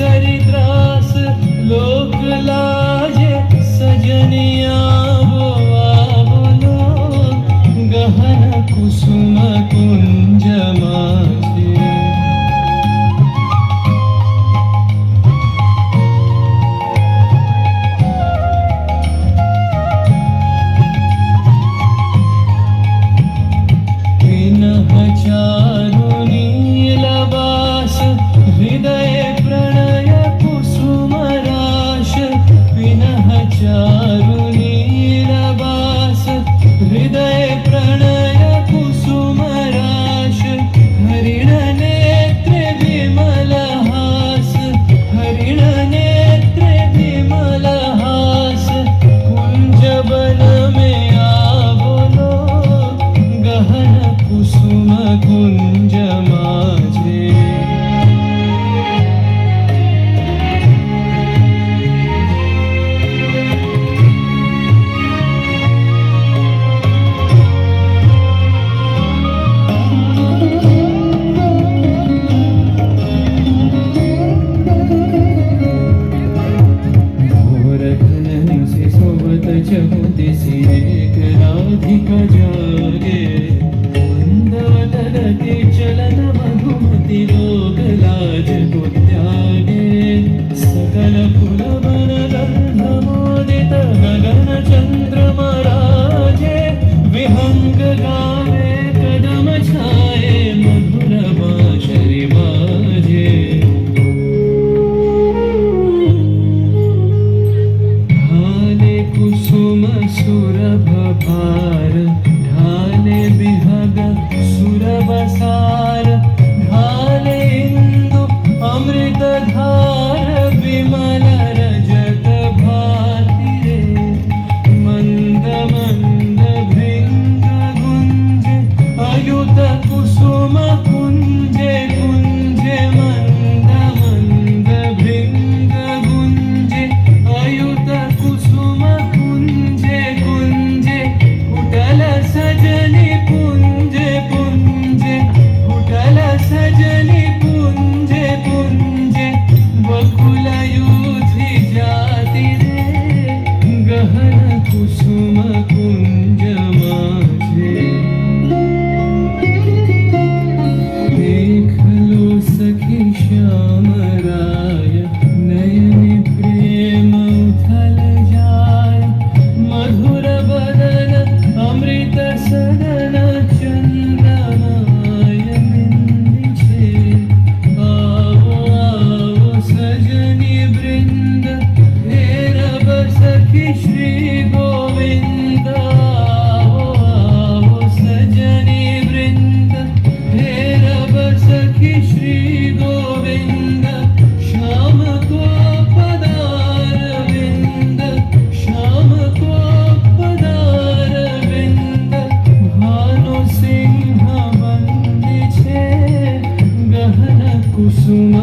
सरित्रास लोक लाजे सजनिया बोलो गहन कुसुम कुंज माझे कुंज माझे घोरघन से सोबत होते से एक राधिका जागे चलन मधुमती रोग लाज को त्यागे सकल फुल बन गंधमोदित गगन चंद्रमा राजे विहंग गावे कदम छाये मधुर बांशरी बाजे ढाले कुसुम सुरभ भार ढाले बिहग सुरबसार ढाले इंदु अमृत धार विमल रजत भाति रे मंद मंद भृंग गुंज अयुत कुसुम कुंजे कुंजे मंद मंद भृंग गुंजे अयुत कुसुम कुंजे कुंजे कुटल सजनी पुंजे पुंजे कुटल सजनी पुंजे पुंजे बकुल युधि जाति रे गहन कुसुम कुंज माझे देख लो सखी श्याम राय नयन प्रेम उथल जाय मधुर बदन अमृत सदन चंद्रमाय निंदिछे आवो आवो सजनी वृंद हेरब सखी श्री गोविंद आवो आवो सजनी वृंद हेरब सखी श्री गोविंद श्याम को पदार विंद श्याम को पदार विंद भानु सिंह बंदिछे गहन कुसुम